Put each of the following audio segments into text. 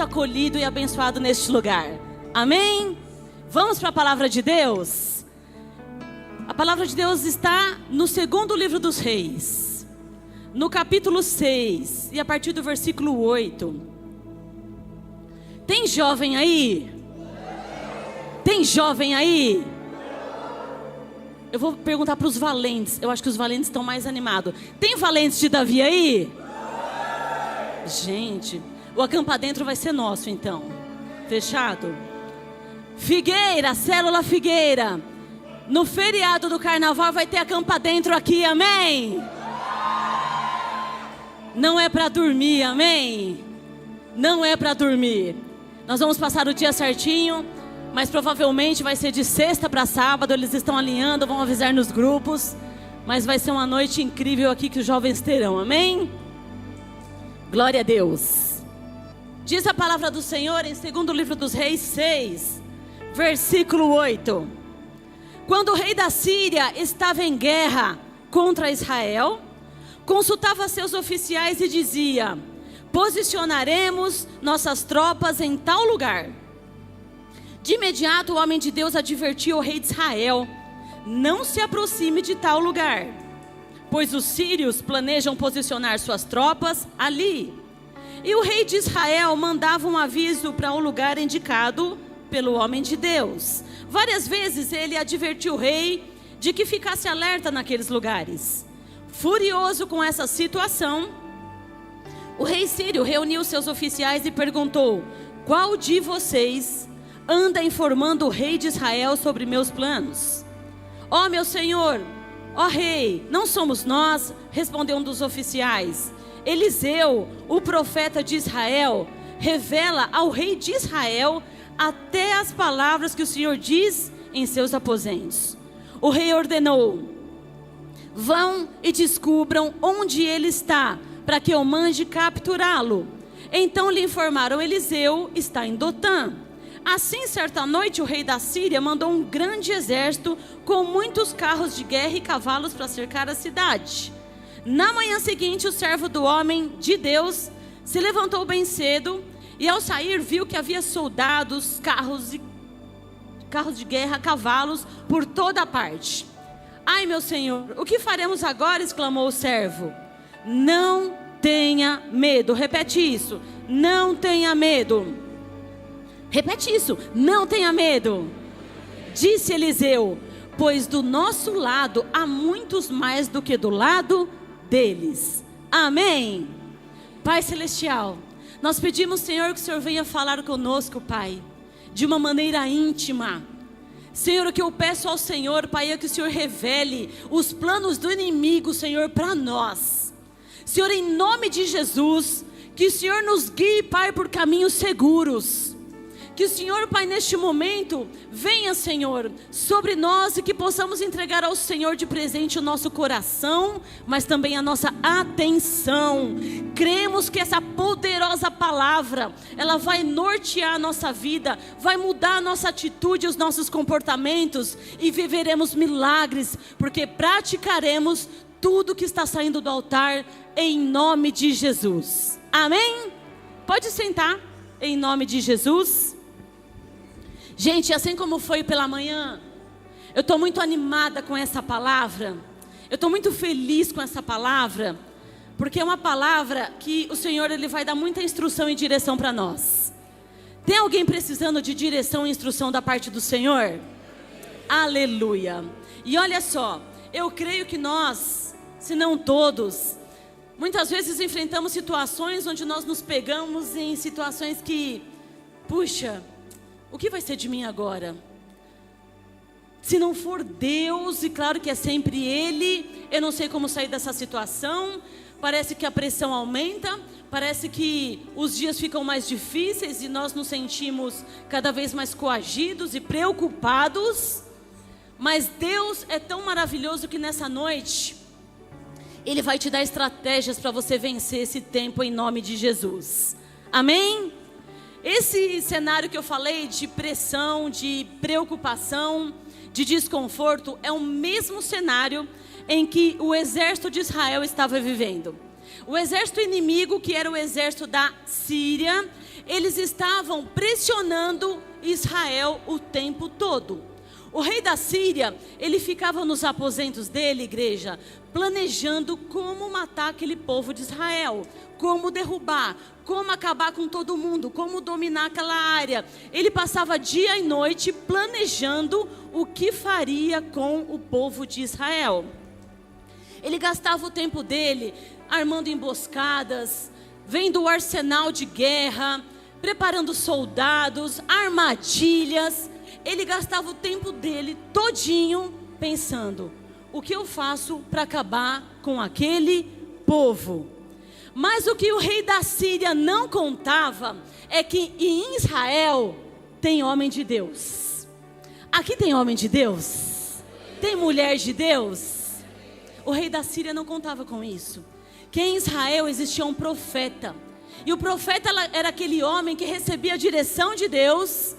acolhido e abençoado neste lugar. Amém? Vamos para a palavra de Deus? A palavra de Deus está no segundo livro dos Reis, no capítulo 6 e a partir do versículo 8. Tem jovem aí? Tem jovem aí? Eu vou perguntar para os valentes. Eu acho que os valentes estão mais animados. Tem valentes de Davi aí? Gente, o acampar dentro vai ser nosso então. Fechado? Figueira, célula Figueira. No feriado do carnaval vai ter acampar dentro aqui, amém? Não é para dormir, amém? Não é para dormir. Nós vamos passar o dia certinho, mas provavelmente vai ser de sexta para sábado. Eles estão alinhando, vão avisar nos grupos. Mas vai ser uma noite incrível aqui que os jovens terão, amém? Glória a Deus. Diz a palavra do Senhor em segundo livro dos Reis 6, versículo 8. Quando o rei da Síria estava em guerra contra Israel, consultava seus oficiais e dizia: posicionaremos nossas tropas em tal lugar. De imediato o homem de Deus advertiu o rei de Israel: não se aproxime de tal lugar, pois os sírios planejam posicionar suas tropas ali. E o rei de Israel mandava um aviso para o lugar indicado pelo homem de Deus. Várias vezes ele advertiu o rei de que ficasse alerta naqueles lugares. Furioso com essa situação, o rei sírio reuniu seus oficiais e perguntou: qual de vocês anda informando o rei de Israel sobre meus planos? Ó meu senhor, ó rei, não somos nós, respondeu um dos oficiais. Eliseu, o profeta de Israel, revela ao rei de Israel até as palavras que o Senhor diz em seus aposentos. O rei ordenou: vão e descubram onde ele está, para que eu mande capturá-lo. Então lhe informaram: Eliseu está em Dotã. Assim, certa noite, o rei da Síria mandou um grande exército com muitos carros de guerra e cavalos para cercar a cidade. Na manhã seguinte, o servo do homem de Deus se levantou bem cedo e, ao sair, viu que havia soldados, carros de guerra, cavalos por toda parte. Ai, meu senhor, o que faremos agora? Exclamou o servo. Não tenha medo. Repete isso. Não tenha medo. Repete isso. Não tenha medo. Disse Eliseu: pois do nosso lado há muitos mais do que do lado deles. Amém. Pai celestial, nós pedimos, Senhor, que o Senhor venha falar conosco, Pai, de uma maneira íntima. Senhor, o que eu peço ao Senhor, Pai, é que o Senhor revele os planos do inimigo, Senhor, para nós. Senhor, em nome de Jesus, que o Senhor nos guie, Pai, por caminhos seguros. Que o Senhor, Pai, neste momento, venha, Senhor, sobre nós e que possamos entregar ao Senhor de presente o nosso coração, mas também a nossa atenção. Cremos que essa poderosa palavra, ela vai nortear a nossa vida, vai mudar a nossa atitude, os nossos comportamentos e viveremos milagres, porque praticaremos tudo que está saindo do altar em nome de Jesus. Amém? Pode sentar, em nome de Jesus. Gente, assim como foi pela manhã, eu estou muito animada com essa palavra. Eu estou muito feliz com essa palavra, porque é uma palavra que o Senhor, Ele vai dar muita instrução e direção para nós. Tem alguém precisando de direção e instrução da parte do Senhor? Aleluia. E olha só, eu creio que nós, se não todos, muitas vezes enfrentamos situações onde nós nos pegamos em situações que, puxa, o que vai ser de mim agora? Se não for Deus, e claro que é sempre Ele, eu não sei como sair dessa situação. Parece que a pressão aumenta, parece que os dias ficam mais difíceis e nós nos sentimos cada vez mais coagidos e preocupados. Mas Deus é tão maravilhoso que nessa noite Ele vai te dar estratégias para você vencer esse tempo em nome de Jesus. Amém? Esse cenário que eu falei de pressão, de preocupação, de desconforto, é o mesmo cenário em que o exército de Israel estava vivendo. O exército inimigo, que era o exército da Síria, eles estavam pressionando Israel o tempo todo. O rei da Síria, ele ficava nos aposentos dele, igreja, planejando como matar aquele povo de Israel, como derrubar, como acabar com todo mundo, como dominar aquela área. Ele passava dia e noite planejando o que faria com o povo de Israel. Ele gastava o tempo dele armando emboscadas, vendo o arsenal de guerra, preparando soldados, armadilhas. Ele gastava o tempo dele todinho pensando: o que eu faço para acabar com aquele povo? Mas o que o rei da Síria não contava é que em Israel tem homem de Deus. Aqui tem homem de Deus? Tem mulher de Deus? O rei da Síria não contava com isso. Que em Israel existia um profeta. E o profeta era aquele homem que recebia a direção de Deus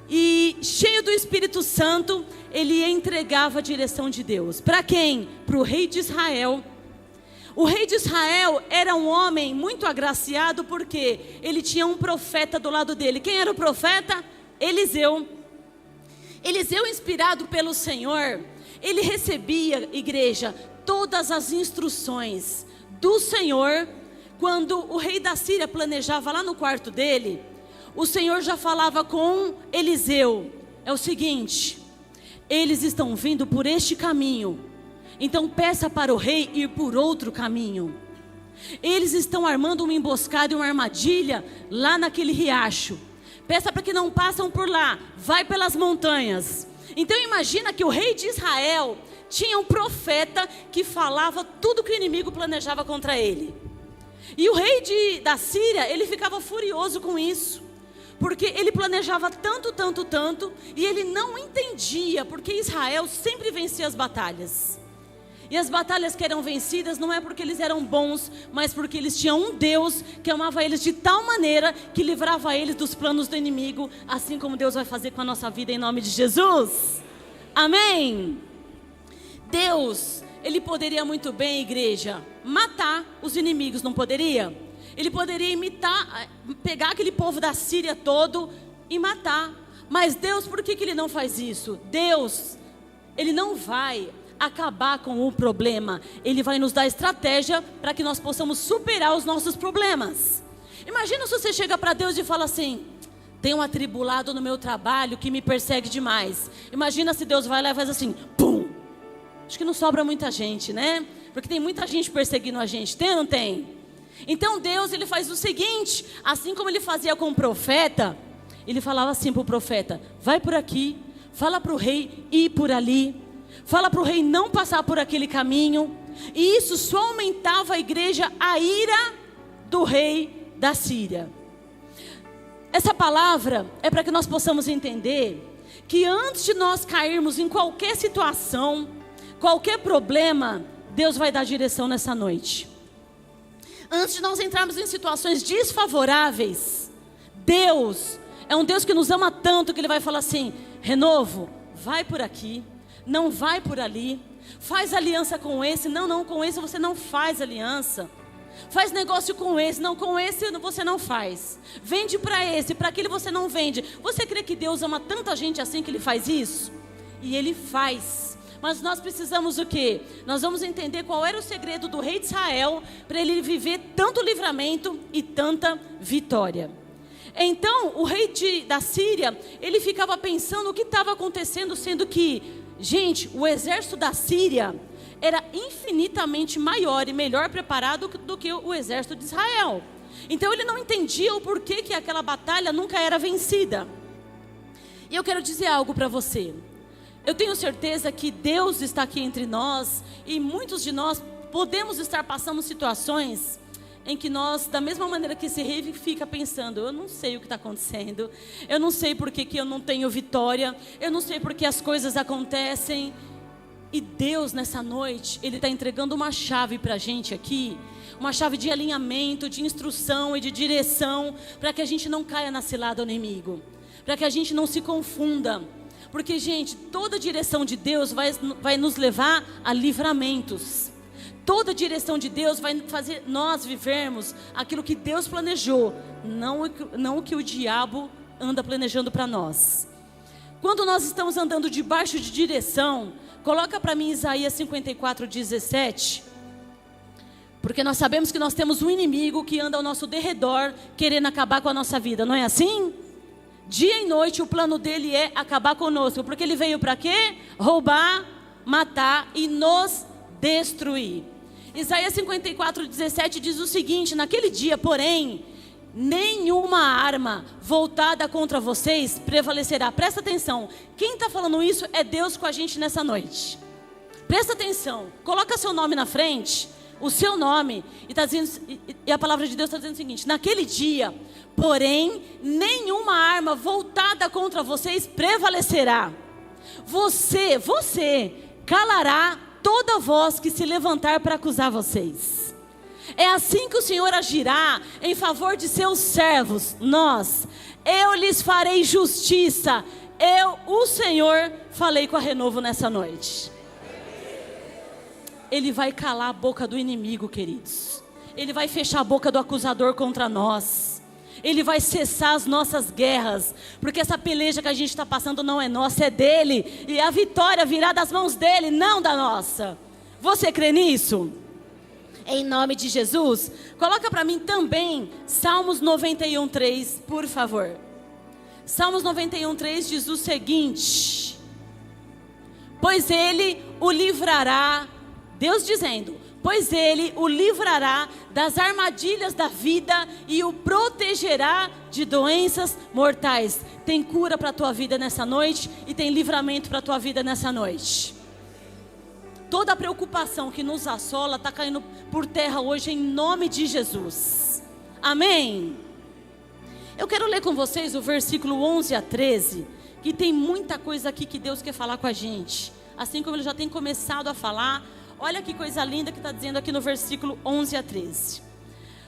e, cheio do Espírito Santo, ele entregava a direção de Deus. Para quem? Para o rei de Israel. O rei de Israel era um homem muito agraciado porque ele tinha um profeta do lado dele. Quem era o profeta? Eliseu. Eliseu, inspirado pelo Senhor, ele recebia, igreja, todas as instruções do Senhor. Quando o rei da Síria planejava lá no quarto dele, o Senhor já falava com Eliseu: é o seguinte, eles estão vindo por este caminho, então peça para o rei ir por outro caminho. Eles estão armando uma emboscada e uma armadilha lá naquele riacho, peça para que não passem por lá, vai pelas montanhas. Então imagina que o rei de Israel tinha um profeta que falava tudo que o inimigo planejava contra ele. E o rei da Síria, ele ficava furioso com isso, porque ele planejava tanto, e ele não entendia porque Israel sempre vencia as batalhas. E as batalhas que eram vencidas não é porque eles eram bons, mas porque eles tinham um Deus que amava eles de tal maneira que livrava eles dos planos do inimigo, assim como Deus vai fazer com a nossa vida em nome de Jesus. Amém? Deus, ele poderia muito bem, igreja, matar os inimigos, não poderia? Ele poderia pegar aquele povo da Síria todo e matar. Mas Deus, por que ele não faz isso? Deus, ele não vai acabar com o problema. Ele vai nos dar estratégia para que nós possamos superar os nossos problemas. Imagina se você chega para Deus e fala assim: tem um atribulado no meu trabalho que me persegue demais. Imagina se Deus vai lá e faz assim, pum. Acho que não sobra muita gente, né? Porque tem muita gente perseguindo a gente, tem ou não tem? Então Deus, ele faz o seguinte, assim como ele fazia com o profeta, ele falava assim para o profeta: vai por aqui, fala para o rei ir por ali, fala para o rei não passar por aquele caminho. E isso só aumentava a igreja, a ira do rei da Síria. Essa palavra é para que nós possamos entender que antes de nós cairmos em qualquer situação, qualquer problema, Deus vai dar direção nessa noite. Antes de nós entrarmos em situações desfavoráveis, Deus é um Deus que nos ama tanto que Ele vai falar assim: Renovo, vai por aqui, não vai por ali, faz aliança com esse, não, com esse você não faz aliança, faz negócio com esse, não, com esse você não faz, vende para esse, para aquele você não vende. Você crê que Deus ama tanta gente assim que Ele faz isso? E Ele faz. Mas nós precisamos o quê? Nós vamos entender qual era o segredo do rei de Israel para ele viver tanto livramento e tanta vitória. Então, o rei da Síria, ele ficava pensando o que estava acontecendo, sendo que, gente, o exército da Síria era infinitamente maior e melhor preparado do que o exército de Israel. Então, ele não entendia o porquê que aquela batalha nunca era vencida. E eu quero dizer algo para você. Eu tenho certeza que Deus está aqui entre nós e muitos de nós podemos estar passando situações em que nós, da mesma maneira que esse rei fica pensando: eu não sei o que está acontecendo, eu não sei por que eu não tenho vitória, eu não sei por que as coisas acontecem. E Deus nessa noite, Ele está entregando uma chave para a gente aqui, uma chave de alinhamento, de instrução e de direção, para que a gente não caia na cilada do inimigo, para que a gente não se confunda. Porque, gente, toda direção de Deus vai nos levar a livramentos. Toda direção de Deus vai fazer nós vivermos aquilo que Deus planejou não o que o diabo anda planejando para nós. Quando nós estamos andando debaixo de direção, coloca para mim Isaías 54:17. Porque nós sabemos que nós temos um inimigo que anda ao nosso derredor, querendo acabar com a nossa vida, não é assim? Dia e noite o plano dele é acabar conosco, porque ele veio para quê? Roubar, matar e nos destruir. Isaías 54:17 diz o seguinte: naquele dia, porém, nenhuma arma voltada contra vocês prevalecerá. Presta atenção, quem está falando isso é Deus com a gente nessa noite. Presta atenção, coloca seu nome na frente, o seu nome, e a palavra de Deus está dizendo o seguinte: naquele dia, porém, nenhuma arma voltada contra vocês prevalecerá. Você calará toda voz que se levantar para acusar vocês. É assim que o Senhor agirá em favor de seus servos, eu lhes farei justiça. Eu, o Senhor, falei com a Renovo nessa noite. Ele vai calar a boca do inimigo, queridos. Ele vai fechar a boca do acusador contra nós. Ele vai cessar as nossas guerras, porque essa peleja que a gente está passando não é nossa, é dele. E a vitória virá das mãos dele, não da nossa. Você crê nisso? Em nome de Jesus. Coloca para mim também Salmos 91:3, por favor. Salmos 91:3 diz o seguinte: pois ele o livrará, Deus dizendo, pois ele o livrará das armadilhas da vida e o protegerá de doenças mortais. Tem cura para a tua vida nessa noite e tem livramento para a tua vida nessa noite. Toda a preocupação que nos assola está caindo por terra hoje em nome de Jesus. Amém? Eu quero ler com vocês o versículo 11 a 13, que tem muita coisa aqui que Deus quer falar com a gente. Assim como Ele já tem começado a falar, olha que coisa linda que está dizendo aqui no versículo 11 a 13.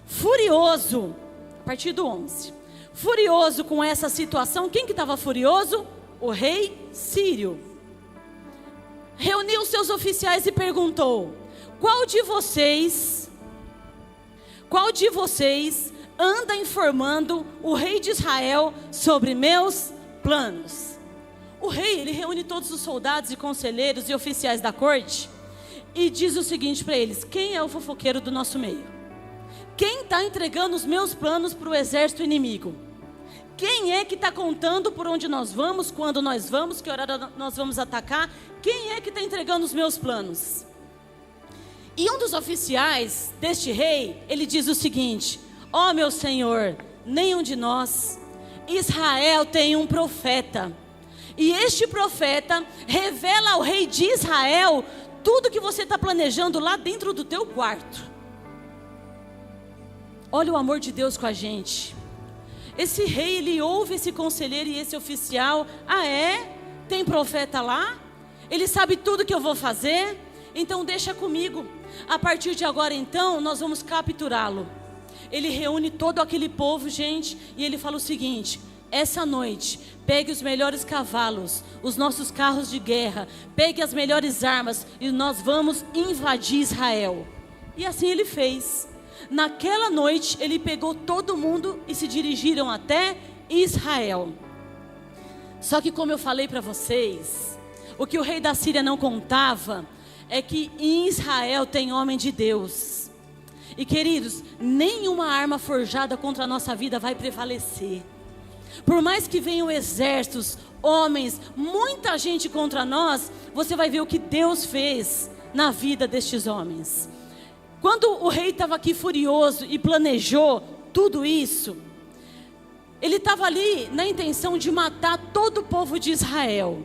Furioso, a partir do 11. Furioso com essa situação, quem que estava furioso? O rei Sírio. Reuniu seus oficiais e perguntou: qual de vocês anda informando o rei de Israel sobre meus planos? O rei, ele reúne todos os soldados e conselheiros e oficiais da corte e diz o seguinte para eles: quem é o fofoqueiro do nosso meio? Quem está entregando os meus planos para o exército inimigo? Quem é que está contando por onde nós vamos, quando nós vamos, que horário nós vamos atacar? Quem é que está entregando os meus planos? E um dos oficiais deste rei, ele diz o seguinte: ó meu senhor, nenhum de nós, Israel tem um profeta. E este profeta revela ao rei de Israel tudo que você está planejando lá dentro do teu quarto. Olha o amor de Deus com a gente. Esse rei, ele ouve esse conselheiro e esse oficial. Ah é? Tem profeta lá? Ele sabe tudo que eu vou fazer? Então deixa comigo. A partir de agora então, nós vamos capturá-lo. Ele reúne todo aquele povo, gente, e ele fala o seguinte: essa noite, pegue os melhores cavalos, os nossos carros de guerra, pegue as melhores armas e nós vamos invadir Israel. E assim ele fez. Naquela noite, ele pegou todo mundo e se dirigiram até Israel. Só que, como eu falei para vocês, o que o rei da Síria não contava é que em Israel tem homem de Deus. E queridos, nenhuma arma forjada contra a nossa vida vai prevalecer. Por mais que venham exércitos, homens, muita gente contra nós, você vai ver o que Deus fez na vida destes homens. Quando o rei estava aqui furioso e planejou tudo isso, ele estava ali na intenção de matar todo o povo de Israel.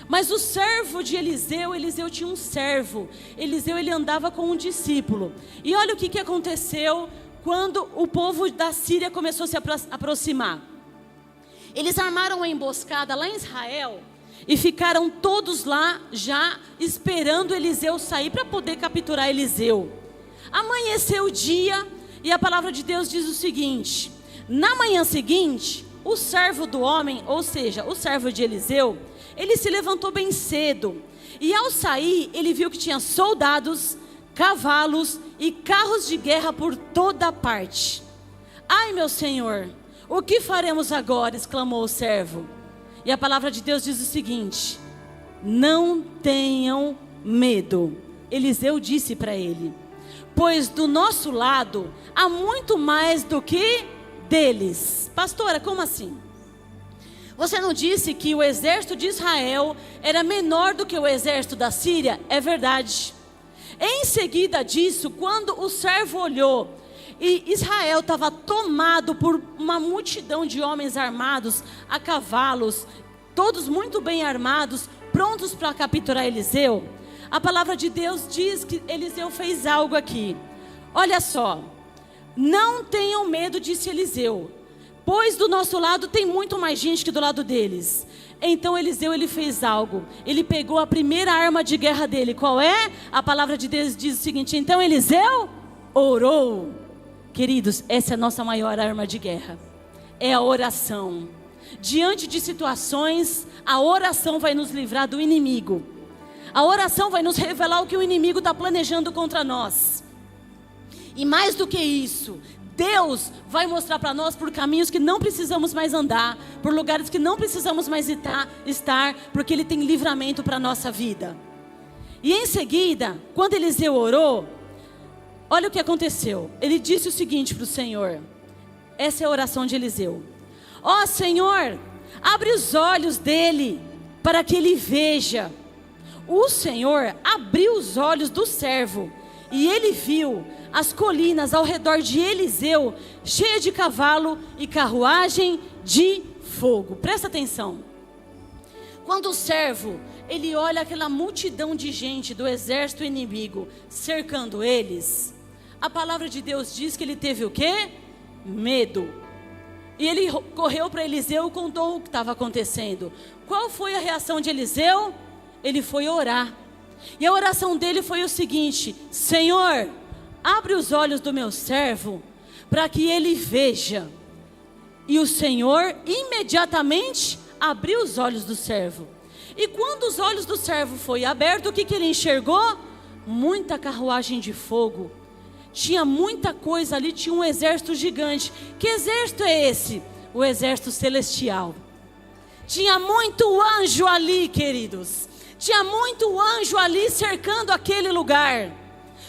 Mas o servo de Eliseu tinha um servo. Eliseu, ele andava com um discípulo. E olha o que aconteceu quando o povo da Síria começou a se aproximar. Eles armaram uma emboscada lá em Israel e ficaram todos lá já esperando Eliseu sair para poder capturar Eliseu. Amanheceu o dia e a palavra de Deus diz o seguinte: na manhã seguinte, o servo do homem, ou seja, o servo de Eliseu, ele se levantou bem cedo. E ao sair, ele viu que tinha soldados, cavalos e carros de guerra por toda parte. Ai, meu senhor, o que faremos agora? Exclamou o servo. E a palavra de Deus diz o seguinte: não tenham medo. Eliseu disse para ele: pois do nosso lado há muito mais do que deles. Pastora, como assim? Você não disse que o exército de Israel era menor do que o exército da Síria? É verdade. Em seguida disso, quando o servo olhou e Israel estava tomado por uma multidão de homens armados a cavalos, todos muito bem armados, prontos para capturar Eliseu, a palavra de Deus diz que Eliseu fez algo aqui. Olha só, não tenham medo, disse Eliseu, pois do nosso lado tem muito mais gente que do lado deles. Então Eliseu, ele fez algo. Ele pegou a primeira arma de guerra dele. Qual é? A palavra de Deus diz o seguinte: então Eliseu orou. Queridos, essa é a nossa maior arma de guerra. É a oração. Diante de situações, a oração vai nos livrar do inimigo. A oração vai nos revelar o que o inimigo está planejando contra nós. E mais do que isso, Deus vai mostrar para nós por caminhos que não precisamos mais andar, por lugares que não precisamos mais estar, porque Ele tem livramento para a nossa vida. E em seguida, quando Eliseu orou, olha o que aconteceu. Ele disse o seguinte para o Senhor. Essa é a oração de Eliseu: ó Senhor, abre os olhos dele, para que ele veja. O Senhor abriu os olhos do servo, e ele viu as colinas ao redor de Eliseu, cheias de cavalo e carruagem de fogo. Presta atenção. Quando o servo, ele olha aquela multidão de gente do exército inimigo cercando eles, a palavra de Deus diz que ele teve o quê? Medo. E ele correu para Eliseu e contou o que estava acontecendo. Qual foi a reação de Eliseu? Ele foi orar. E a oração dele foi o seguinte: Senhor, abre os olhos do meu servo, para que ele veja. E o Senhor imediatamente abriu os olhos do servo. E quando os olhos do servo foi aberto, o que ele enxergou? Muita carruagem de fogo. Tinha muita coisa ali, tinha um exército gigante. Que exército é esse? O exército celestial. Tinha muito anjo ali, queridos. Tinha muito anjo ali cercando aquele lugar.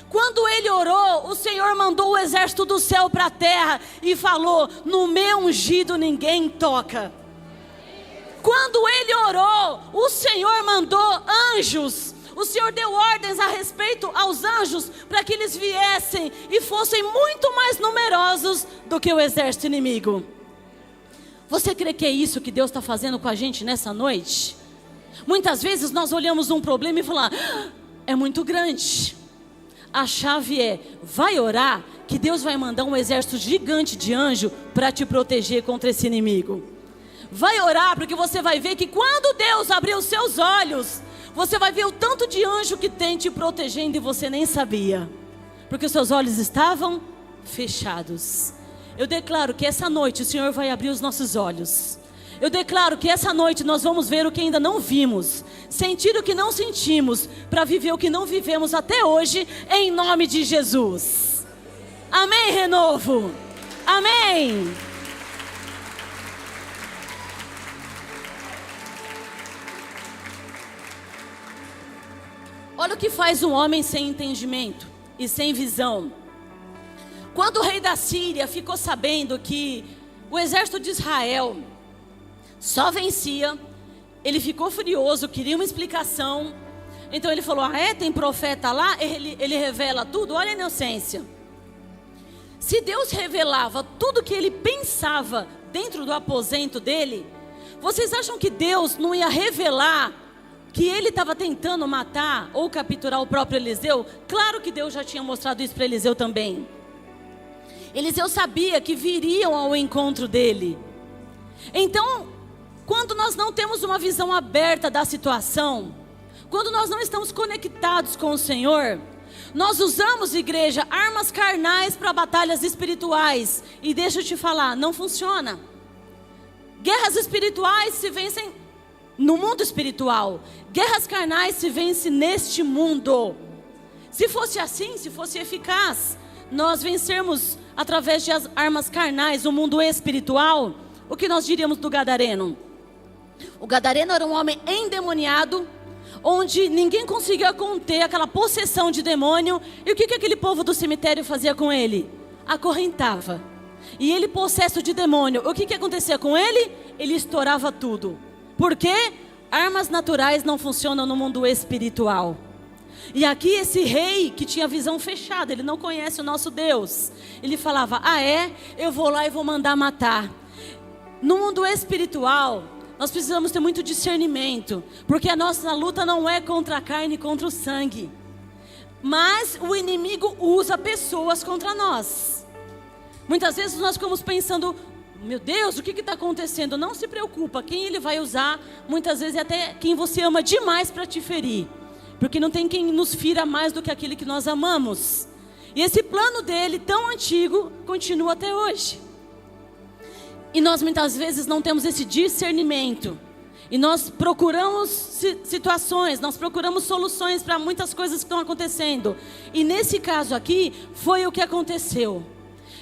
Quando ele orou, o Senhor mandou o exército do céu para a terra e falou: no meu ungido ninguém toca. Quando ele orou, o Senhor mandou anjos. O Senhor deu ordens a respeito aos anjos para que eles viessem e fossem muito mais numerosos do que o exército inimigo. Você crê que é isso que Deus está fazendo com a gente nessa noite? Muitas vezes nós olhamos um problema e falamos: é muito grande. A chave é: vai orar, que Deus vai mandar um exército gigante de anjo para te proteger contra esse inimigo. Vai orar, porque você vai ver que quando Deus abrir os seus olhos, você vai ver o tanto de anjo que tem te protegendo e você nem sabia, porque os seus olhos estavam fechados. Eu declaro que essa noite o Senhor vai abrir os nossos olhos. Eu declaro que essa noite nós vamos ver o que ainda não vimos, sentir o que não sentimos, para viver o que não vivemos até hoje, em nome de Jesus. Amém, Renovo? Amém. Olha o que faz um homem sem entendimento e sem visão. Quando o rei da Síria ficou sabendo que o exército de Israel só vencia, ele ficou furioso, queria uma explicação. Então ele falou: tem profeta lá? Ele revela tudo. Olha a inocência. Se Deus revelava tudo que ele pensava dentro do aposento dele, vocês acham que Deus não ia revelar que ele estava tentando matar ou capturar o próprio Eliseu? Claro que Deus já tinha mostrado isso para Eliseu também. Eliseu sabia que viriam ao encontro dele. Então, quando nós não temos uma visão aberta da situação, quando nós não estamos conectados com o Senhor, nós usamos, igreja, armas carnais para batalhas espirituais. E deixa eu te falar, não funciona. Guerras espirituais se vencem no mundo espiritual. Guerras carnais se vencem neste mundo. Se fosse assim, se fosse eficaz, nós vencermos através de armas carnais, no mundo espiritual, o que nós diríamos do gadareno? O gadareno era um homem endemoniado, onde ninguém conseguia conter aquela possessão de demônio. E o que aquele povo do cemitério fazia com ele? Acorrentava. E ele, possesso de demônio, o que acontecia com ele? Ele estourava tudo. Por quê? Armas naturais não funcionam no mundo espiritual. E aqui esse rei que tinha visão fechada, ele não conhece o nosso Deus. Ele falava, eu vou lá e vou mandar matar. No mundo espiritual, nós precisamos ter muito discernimento, porque a nossa luta não é contra a carne e contra o sangue. Mas o inimigo usa pessoas contra nós. Muitas vezes nós ficamos pensando, meu Deus, o que está acontecendo? Não se preocupa, quem ele vai usar, muitas vezes é até quem você ama demais para te ferir. Porque não tem quem nos fira mais do que aquele que nós amamos. E esse plano dele, tão antigo, continua até hoje. E nós muitas vezes não temos esse discernimento. E nós procuramos situações, nós procuramos soluções para muitas coisas que estão acontecendo. E nesse caso aqui, foi o que aconteceu.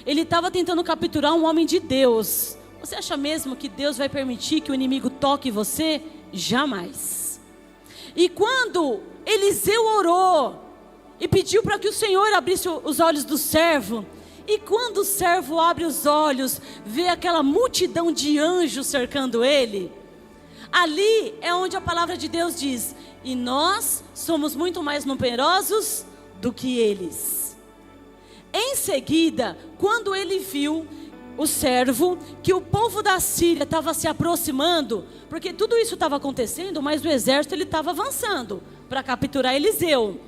Ele estava tentando capturar um homem de Deus. Você acha mesmo que Deus vai permitir que o inimigo toque você? Jamais. E quando Eliseu orou e pediu para que o Senhor abrisse os olhos do servo, e quando o servo abre os olhos, vê aquela multidão de anjos cercando ele, ali é onde a palavra de Deus diz, e nós somos muito mais numerosos do que eles. Em seguida, quando ele viu o servo, que o povo da Síria estava se aproximando, porque tudo isso estava acontecendo, mas o exército ele estava avançando para capturar Eliseu.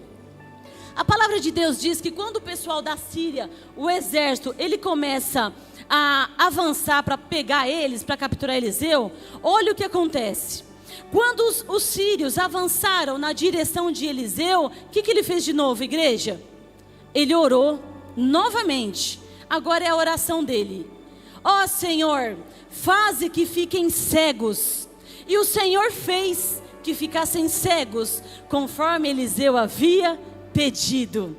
A palavra de Deus diz que quando o pessoal da Síria, o exército, ele começa a avançar para pegar eles, para capturar Eliseu, olha o que acontece. Quando os sírios avançaram na direção de Eliseu, o que ele fez de novo, igreja? Ele orou novamente. Agora é a oração dele. Ó Senhor, faze que fiquem cegos. E o Senhor fez que ficassem cegos, conforme Eliseu havia pedido.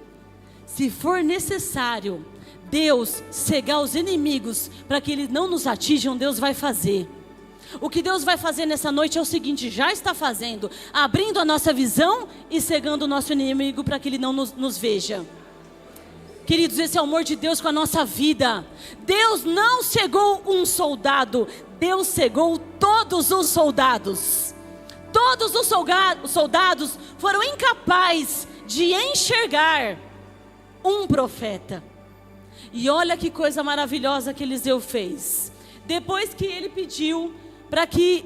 Se for necessário Deus cegar os inimigos para que eles não nos atinjam, Deus vai fazer. O que Deus vai fazer nessa noite é o seguinte, já está fazendo, abrindo a nossa visão e cegando o nosso inimigo para que ele não nos veja. Queridos, esse é o amor de Deus com a nossa vida. Deus não cegou um soldado, Deus cegou todos os soldados. Todos os soldados foram incapazes de enxergar um profeta. E olha que coisa maravilhosa que Eliseu fez. Depois que ele pediu para que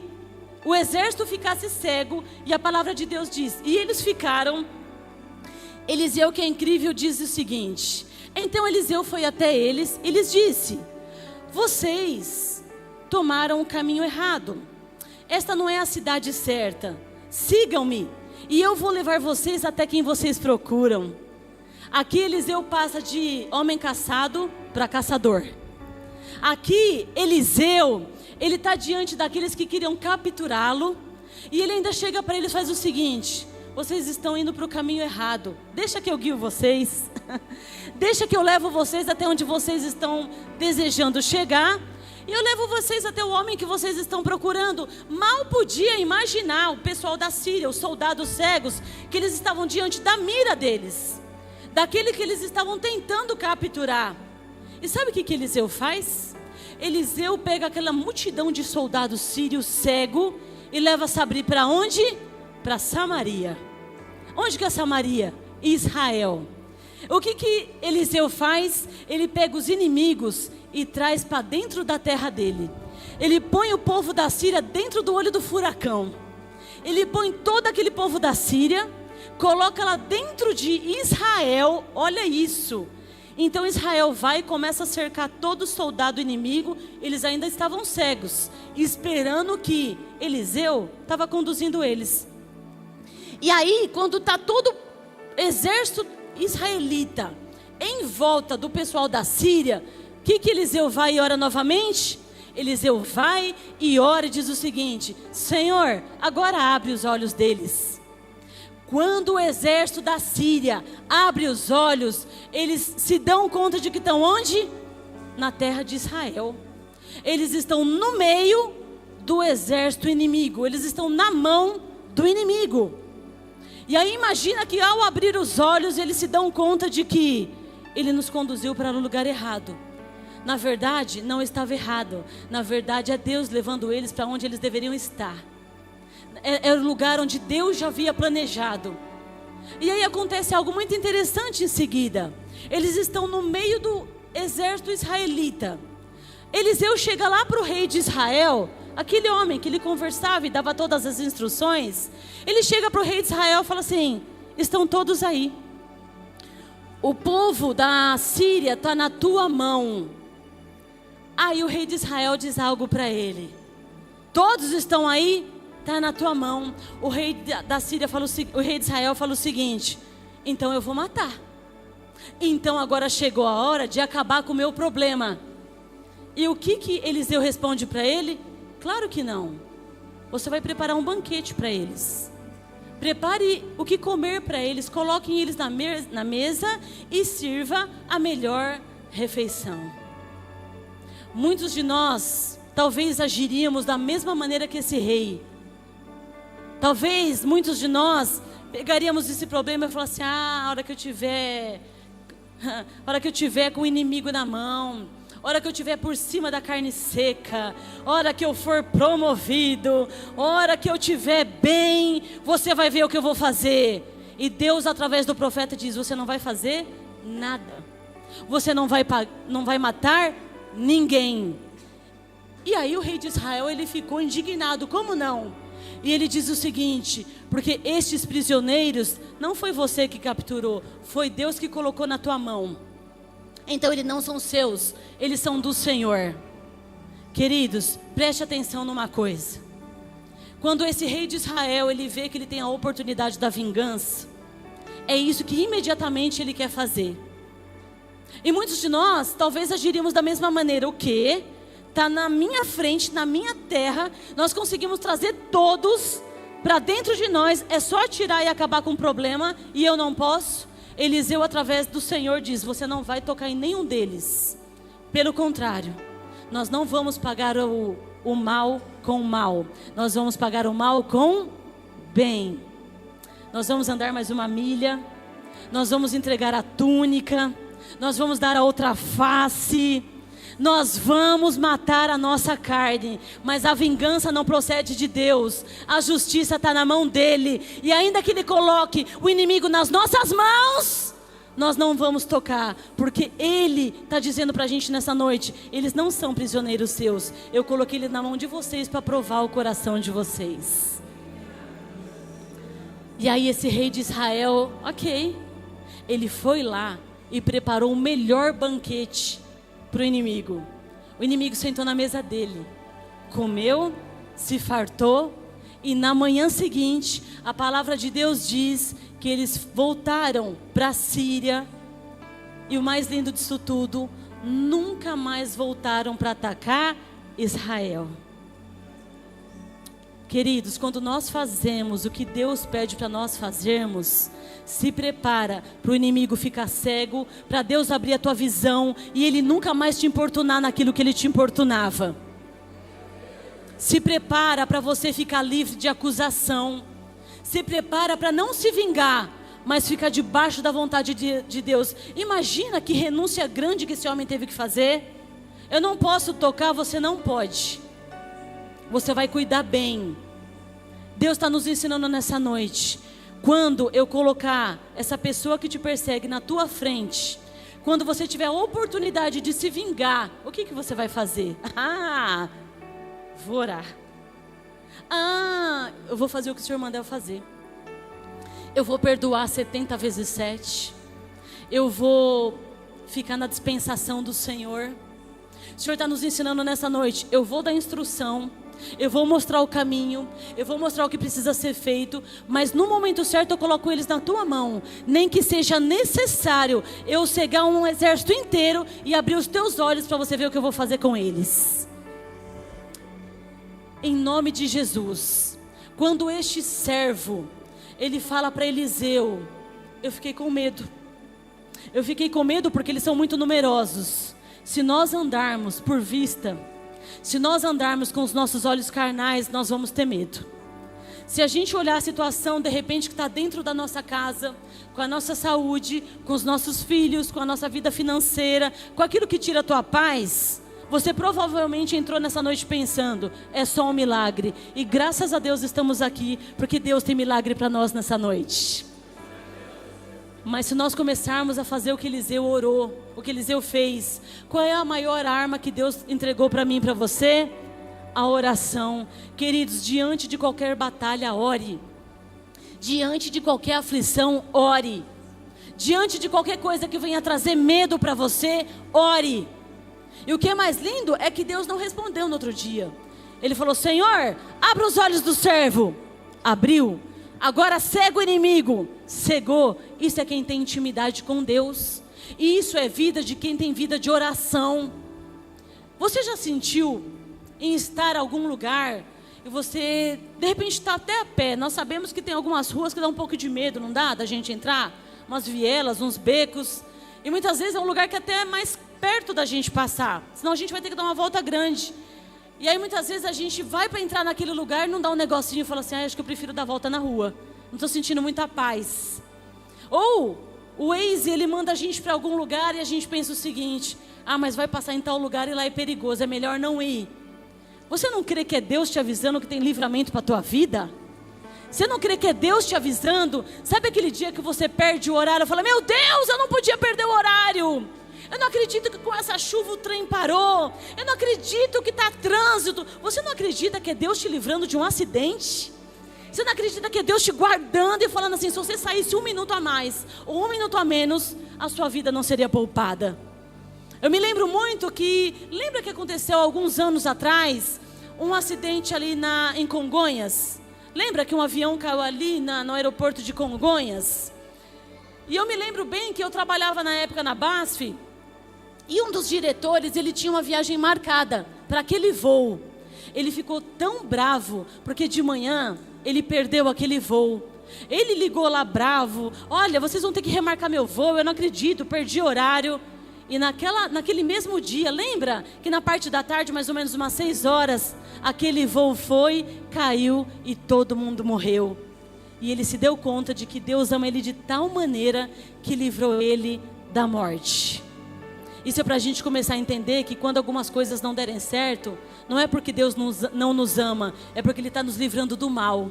o exército ficasse cego, e a palavra de Deus diz, e eles ficaram, Eliseu, que é incrível, diz o seguinte, então Eliseu foi até eles e lhes disse, vocês tomaram o caminho errado, esta não é a cidade certa, sigam-me, e eu vou levar vocês até quem vocês procuram. Aqui Eliseu passa de homem caçado para caçador. Aqui Eliseu, ele está diante daqueles que queriam capturá-lo, e ele ainda chega para eles e faz o seguinte, vocês estão indo para o caminho errado, deixa que eu guio vocês, deixa que eu levo vocês até onde vocês estão desejando chegar, e eu levo vocês até o homem que vocês estão procurando. Mal podia imaginar o pessoal da Síria, os soldados cegos, que eles estavam diante da mira deles, daquele que eles estavam tentando capturar. E sabe o que Eliseu faz? Eliseu pega aquela multidão de soldados sírios cego e leva Sabri para onde? Para Samaria. Onde que é Samaria? Israel. O que Eliseu faz? Ele pega os inimigos e traz para dentro da terra dele. Ele põe o povo da Síria dentro do olho do furacão. Ele põe todo aquele povo da Síria, coloca lá dentro de Israel, olha isso. Então Israel vai e começa a cercar todo soldado inimigo, eles ainda estavam cegos, esperando que Eliseu estava conduzindo eles. E aí, quando está todo exército israelita em volta do pessoal da Síria, o que Eliseu vai e ora novamente? Eliseu vai e ora e diz o seguinte, Senhor, agora abre os olhos deles. Quando o exército da Síria abre os olhos, eles se dão conta de que estão onde? na terra de Israel. Eles estão no meio do exército inimigo. Eles estão na mão do inimigo. E aí imagina que ao abrir os olhos, eles se dão conta de que ele nos conduziu para o lugar errado. Na verdade, não estava errado. Na verdade, é Deus levando eles para onde eles deveriam estar. É o lugar onde Deus já havia planejado. E aí acontece algo muito interessante em seguida. Eles estão no meio do exército israelita. Eliseu chega lá para o rei de Israel, aquele homem que ele conversava e dava todas as instruções. Ele chega para o rei de Israel e fala assim: estão todos aí. O povo da Síria está na tua mão. Aí o rei de Israel diz algo para ele: todos estão aí? Está na tua mão. O rei da Síria o rei de Israel fala o seguinte: então eu vou matar. Então agora chegou a hora de acabar com o meu problema. E o que Eliseu responde para ele? Claro que não. Você vai preparar um banquete para eles. Prepare o que comer para eles. Coloquem eles na mesa e sirva a melhor refeição. Muitos de nós talvez agiríamos da mesma maneira que esse rei. Talvez muitos de nós pegaríamos esse problema e falaríamos assim: a hora que eu tiver com o inimigo na mão, hora que eu estiver por cima da carne seca, hora que eu for promovido, hora que eu estiver bem, você vai ver o que eu vou fazer. E Deus, através do profeta, diz: você não vai fazer nada. Você não vai matar ninguém. E aí o rei de Israel, ele ficou indignado. Como não? E ele diz o seguinte: porque estes prisioneiros não foi você que capturou, foi Deus que colocou na tua mão. Então eles não são seus, eles são do Senhor. Queridos, preste atenção numa coisa. Quando esse rei de Israel, ele vê que ele tem a oportunidade da vingança, é isso que imediatamente ele quer fazer. E muitos de nós talvez agiríamos da mesma maneira. O quê? Está na minha frente, na minha terra, nós conseguimos trazer todos para dentro de nós, é só tirar e acabar com o problema, e eu não posso. Eliseu, através do Senhor, diz: você não vai tocar em nenhum deles. Pelo contrário, nós não vamos pagar o mal com o mal, nós vamos pagar o mal com bem. Nós vamos andar mais uma milha, nós vamos entregar a túnica, nós vamos dar a outra face, nós vamos matar a nossa carne. Mas a vingança não procede de Deus, a justiça está na mão dele. E ainda que ele coloque o inimigo nas nossas mãos, nós não vamos tocar, porque ele está dizendo para a gente nessa noite: eles não são prisioneiros seus, eu coloquei ele na mão de vocês para provar o coração de vocês. E aí esse rei de Israel, ok, ele foi lá e preparou o melhor banquete para o inimigo. O inimigo sentou na mesa dele, comeu, se fartou, e na manhã seguinte, a palavra de Deus diz que eles voltaram para a Síria. E o mais lindo disso tudo, nunca mais voltaram para atacar Israel. Queridos, quando nós fazemos o que Deus pede para nós fazermos, se prepara para o inimigo ficar cego, para Deus abrir a tua visão e ele nunca mais te importunar naquilo que ele te importunava. Se prepara para você ficar livre de acusação. Se prepara para não se vingar, mas ficar debaixo da vontade de Deus. Imagina que renúncia grande que esse homem teve que fazer. Eu não posso tocar, você não pode. Você vai cuidar bem. Deus está nos ensinando nessa noite. Quando eu colocar essa pessoa que te persegue na tua frente, quando você tiver a oportunidade de se vingar, o que você vai fazer? Vou orar. Eu vou fazer o que o Senhor mandar eu fazer. Eu vou perdoar 70 vezes 7. Eu vou ficar na dispensação do Senhor. O Senhor está nos ensinando nessa noite. Eu vou dar instrução, eu vou mostrar o caminho, eu vou mostrar o que precisa ser feito, mas no momento certo eu coloco eles na tua mão. Nem que seja necessário eu cegar um exército inteiro e abrir os teus olhos para você ver o que eu vou fazer com eles. Em nome de Jesus. Quando este servo, ele fala para Eliseu, eu fiquei com medo. Eu fiquei com medo porque eles são muito numerosos. se nós andarmos por vista, se nós andarmos com os nossos olhos carnais, nós vamos ter medo. Se a gente olhar a situação, de repente, que está dentro da nossa casa, com a nossa saúde, com os nossos filhos, com a nossa vida financeira, com aquilo que tira a tua paz, você provavelmente entrou nessa noite pensando, é só um milagre. E graças a Deus estamos aqui, porque Deus tem milagre para nós nessa noite. Mas se nós começarmos a fazer o que Eliseu orou, o que Eliseu fez, qual é a maior arma que Deus entregou para mim e para você? A oração. Queridos, diante de qualquer batalha, ore. Diante de qualquer aflição, ore. Diante de qualquer coisa que venha trazer medo para você, ore. E o que é mais lindo é que Deus não respondeu no outro dia. Ele falou, Senhor, abra os olhos do servo. Abriu. Agora cega o inimigo. Cegou. Isso é quem tem intimidade com Deus. E isso é vida de quem tem vida de oração. Você já sentiu em estar em algum lugar e você de repente está até a pé? Nós sabemos que tem algumas ruas que dá um pouco de medo, não dá? Da gente entrar, umas vielas, uns becos. E muitas vezes é um lugar que até é mais perto da gente passar, senão a gente vai ter que dar uma volta grande. E aí muitas vezes a gente vai para entrar naquele lugar, não dá um negocinho e fala assim, acho que eu prefiro dar volta na rua, não estou sentindo muita paz. Ou o Waze, ele manda a gente para algum lugar e a gente pensa o seguinte, mas vai passar em tal lugar e lá é perigoso, é melhor não ir. Você não crê que é Deus te avisando que tem livramento para a tua vida? Você não crê que é Deus te avisando? Sabe aquele dia que você perde o horário e fala, meu Deus, eu não podia perder o horário. Eu não acredito que com essa chuva o trem parou. Eu não acredito que está trânsito. Você não acredita que é Deus te livrando de um acidente? Você não acredita que é Deus te guardando e falando assim, se você saísse 1 minuto a mais ou 1 minuto a menos, a sua vida não seria poupada? Eu me lembro muito que, lembra que aconteceu alguns anos atrás, um acidente ali em Congonhas? Lembra que um avião caiu ali no aeroporto de Congonhas? E eu me lembro bem que eu trabalhava na época na BASF, e um dos diretores, ele tinha uma viagem marcada para aquele voo. Ele ficou tão bravo, porque de manhã ele perdeu aquele voo. Ele ligou lá bravo, olha, vocês vão ter que remarcar meu voo, eu não acredito, perdi horário. E naquele mesmo dia, lembra que na parte da tarde, mais ou menos umas 6 horas, aquele voo caiu e todo mundo morreu. E ele se deu conta de que Deus ama ele de tal maneira que livrou ele da morte. Isso é para a gente começar a entender que quando algumas coisas não derem certo, não é porque Deus não nos ama, é porque Ele está nos livrando do mal.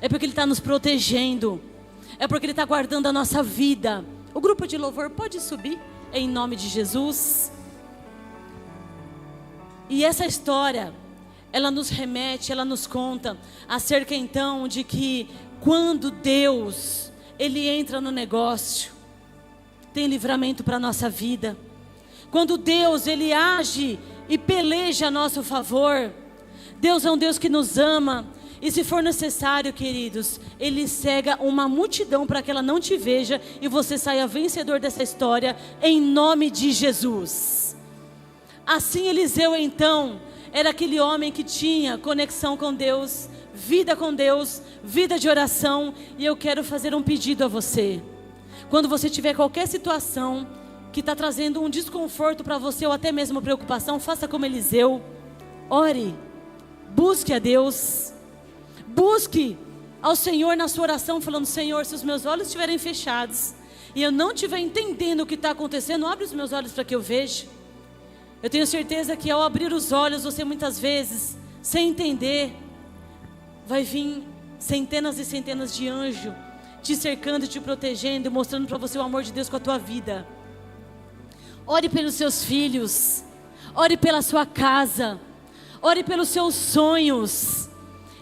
É porque Ele está nos protegendo. É porque Ele está guardando a nossa vida. O grupo de louvor pode subir? Em nome de Jesus. E essa história, ela nos remete, ela nos conta acerca então de que quando Deus, Ele entra no negócio, tem livramento para a nossa vida. Quando Deus, Ele age e peleja a nosso favor. Deus é um Deus que nos ama. E se for necessário, queridos, Ele cega uma multidão para que ela não te veja e você saia vencedor dessa história, em nome de Jesus. Assim Eliseu então, era aquele homem que tinha conexão com Deus, vida de oração. E eu quero fazer um pedido a você. Quando você tiver qualquer situação que está trazendo um desconforto para você, ou até mesmo preocupação, faça como Eliseu. Ore, busque a Deus. Busque ao Senhor na sua oração, falando, Senhor, se os meus olhos estiverem fechados e eu não estiver entendendo o que está acontecendo, abre os meus olhos para que eu veja. Eu tenho certeza que ao abrir os olhos, você muitas vezes, sem entender, vai vir centenas e centenas de anjos te cercando, te protegendo e mostrando para você o amor de Deus com a tua vida. Ore pelos seus filhos, ore pela sua casa, ore pelos seus sonhos.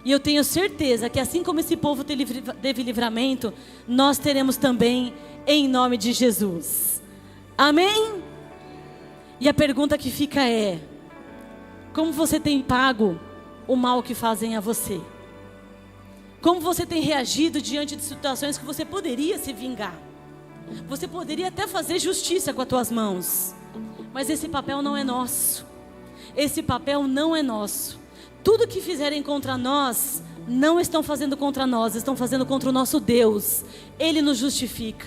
E eu tenho certeza que assim como esse povo teve livramento, nós teremos também, em nome de Jesus. Amém? E a pergunta que fica é: como você tem pago o mal que fazem a você? Como você tem reagido diante de situações que você poderia se vingar? Você poderia até fazer justiça com as tuas mãos. Mas esse papel não é nosso. Esse papel não é nosso. Tudo que fizerem contra nós, não estão fazendo contra nós, estão fazendo contra o nosso Deus. Ele nos justifica.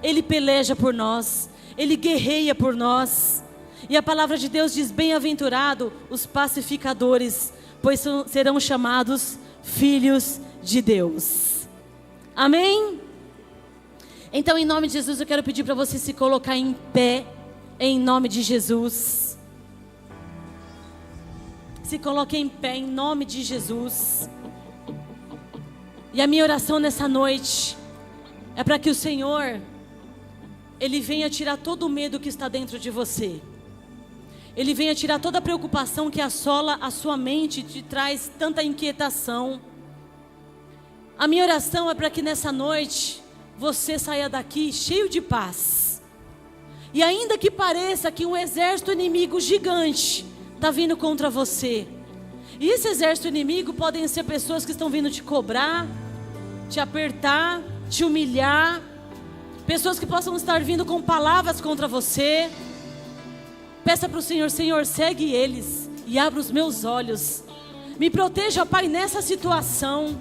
Ele peleja por nós. Ele guerreia por nós. E a palavra de Deus diz: bem-aventurado os pacificadores, pois serão chamados filhos de Deus. Amém? Então, em nome de Jesus, eu quero pedir para você se colocar em pé, em nome de Jesus. Se coloque em pé, em nome de Jesus. E a minha oração nessa noite é para que o Senhor, Ele venha tirar todo o medo que está dentro de você. Ele venha tirar toda a preocupação que assola a sua mente e te traz tanta inquietação. A minha oração é para que nessa noite você saia daqui cheio de paz. E ainda que pareça que um exército inimigo gigante está vindo contra você. E esse exército inimigo podem ser pessoas que estão vindo te cobrar, te apertar, te humilhar. Pessoas que possam estar vindo com palavras contra você. Peça para o Senhor: Senhor, segue eles e abra os meus olhos. Me proteja, Pai, nessa situação.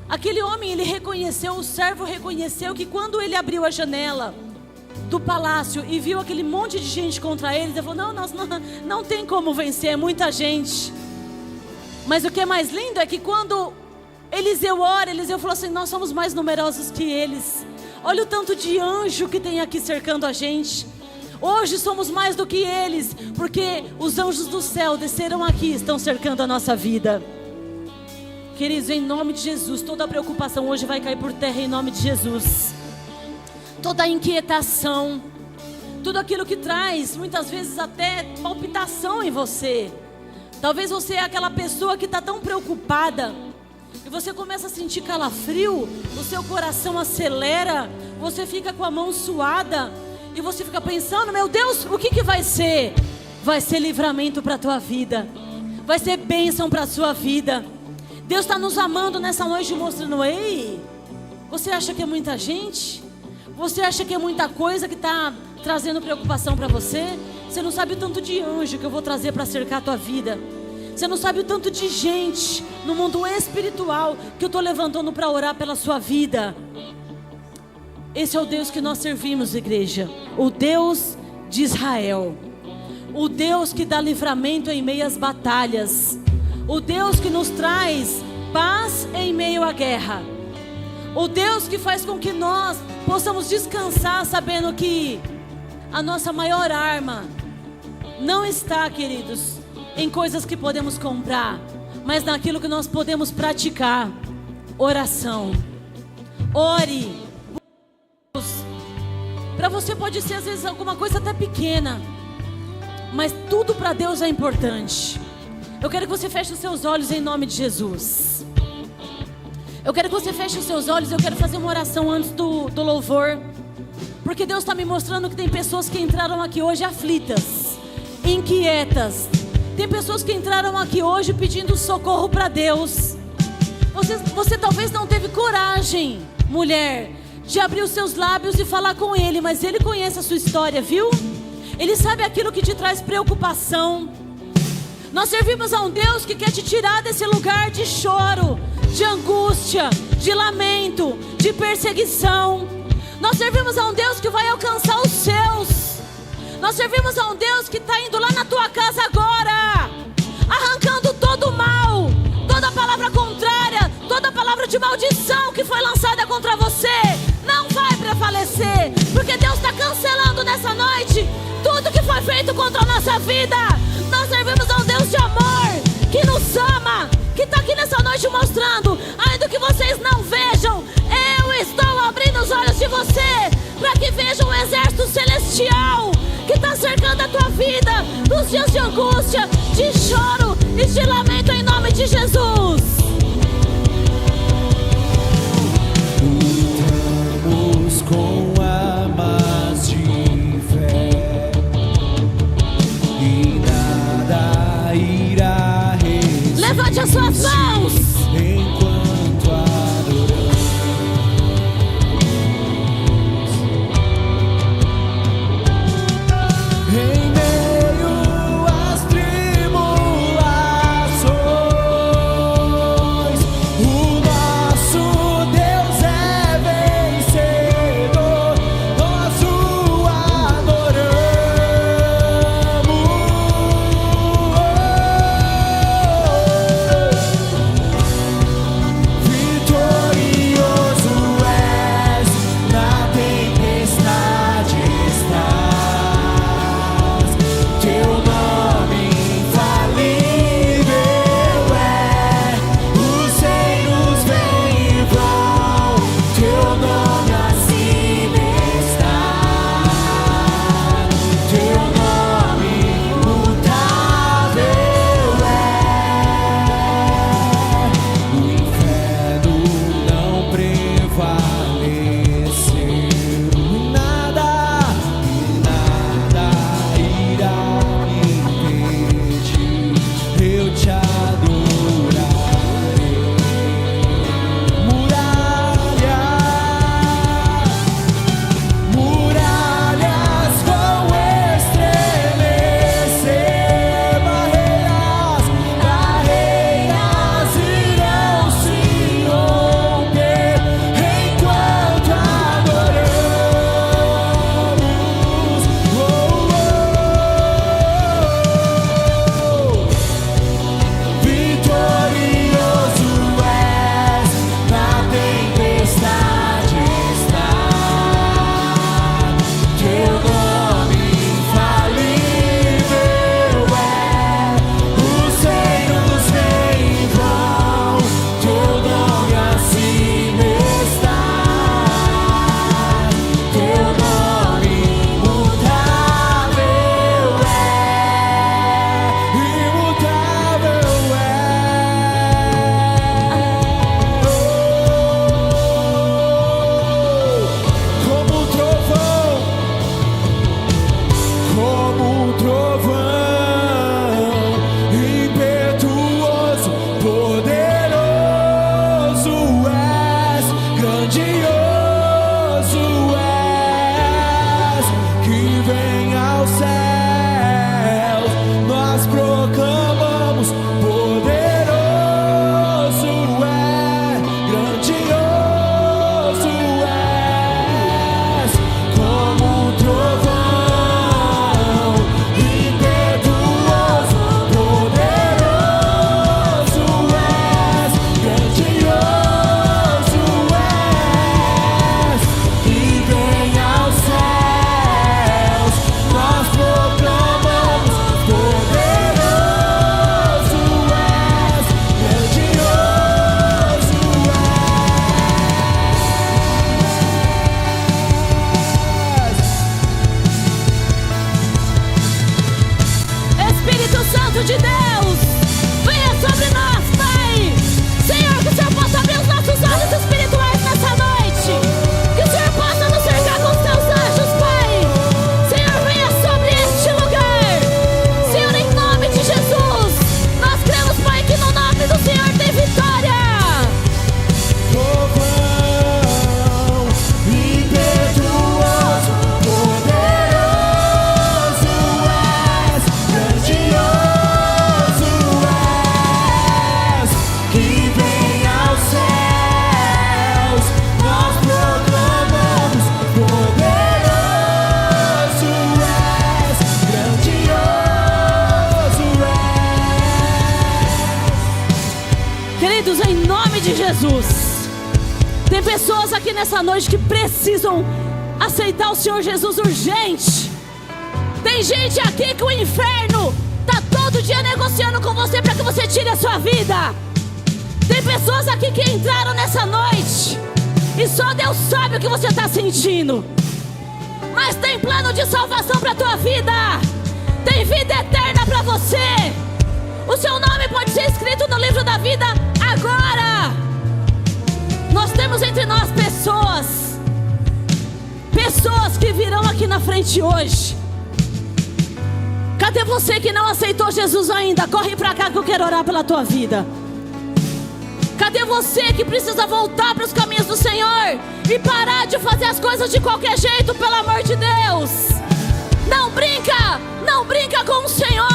Aquele homem, ele reconheceu, o servo reconheceu que quando ele abriu a janela do palácio e viu aquele monte de gente contra eles, ele falou: não tem como vencer, é muita gente. Mas o que é mais lindo é que quando Eliseu ora, Eliseu falou assim: nós somos mais numerosos que eles. Olha o tanto de anjo que tem aqui cercando a gente. Hoje somos mais do que eles, porque os anjos do céu desceram aqui, estão cercando a nossa vida. Queridos, em nome de Jesus, toda a preocupação hoje vai cair por terra em nome de Jesus. Toda a inquietação, tudo aquilo que traz muitas vezes até palpitação em você. Talvez você é aquela pessoa que está tão preocupada e você começa a sentir calafrio, o seu coração acelera, você fica com a mão suada e você fica pensando: meu Deus, o que vai ser? Vai ser livramento para a tua vida, vai ser bênção para a sua vida. Deus está nos amando nessa noite, mostrando: ei, você acha que é muita gente? Você acha que é muita coisa que está trazendo preocupação para você? Você não sabe o tanto de anjo que eu vou trazer para cercar a tua vida. Você não sabe o tanto de gente no mundo espiritual que eu estou levantando para orar pela sua vida. Esse é o Deus que nós servimos, igreja. O Deus de Israel. O Deus que dá livramento em meio às batalhas. O Deus que nos traz paz em meio à guerra. O Deus que faz com que nós possamos descansar sabendo que a nossa maior arma não está, queridos, em coisas que podemos comprar, mas naquilo que nós podemos praticar. Oração. Ore. Para você pode ser às vezes alguma coisa até pequena, mas tudo para Deus é importante. Eu quero que você feche os seus olhos em nome de Jesus. Eu quero que você feche os seus olhos. Eu quero fazer uma oração antes do louvor, porque Deus está me mostrando que tem pessoas que entraram aqui hoje aflitas, inquietas. Tem pessoas que entraram aqui hoje pedindo socorro para Deus. Você talvez não teve coragem, mulher, de abrir os seus lábios e falar com Ele, mas Ele conhece a sua história, viu? Ele sabe aquilo que te traz preocupação. Nós servimos a um Deus que quer te tirar desse lugar de choro, de angústia, de lamento, de perseguição. Nós servimos a um Deus que vai alcançar os seus. Nós servimos a um Deus que está indo lá na tua casa agora, arrancando todo o mal, toda palavra contrária, toda palavra de maldição que foi lançada contra você. Não vai prevalecer, porque Deus está cancelando nessa noite tudo que foi feito contra a nossa vida. Nós servimos a um Deus de amor, que nos ama, que está aqui nessa noite mostrando: ainda que vocês não vejam, eu estou abrindo os olhos de você, para que vejam um exército celestial que está cercando a tua vida nos dias de angústia, de choro e de lamento, em nome de Jesus. Lutamos com armas de fé e nada irá resistir. Levante as suas mãos enquanto adoramos. Em meio às tribulações, o nosso Deus é vencedor. Nós o adoramos. Queridos, em nome de Jesus, tem pessoas aqui nessa noite que precisam aceitar o Senhor Jesus urgente. Tem gente aqui que o inferno está todo dia negociando com você para que você tire a sua vida. Tem pessoas aqui que entraram nessa noite e só Deus sabe o que você está sentindo. Mas tem plano de salvação para a tua vida. Tem vida eterna para você. O seu nome pode ser escrito no livro da vida agora. Nós temos entre nós pessoas que virão aqui na frente hoje. Cadê você que não aceitou Jesus ainda? Corre pra cá que eu quero orar pela tua vida. Cadê você que precisa voltar para os caminhos do Senhor e parar de fazer as coisas de qualquer jeito, pelo amor de Deus? Não brinca com o Senhor.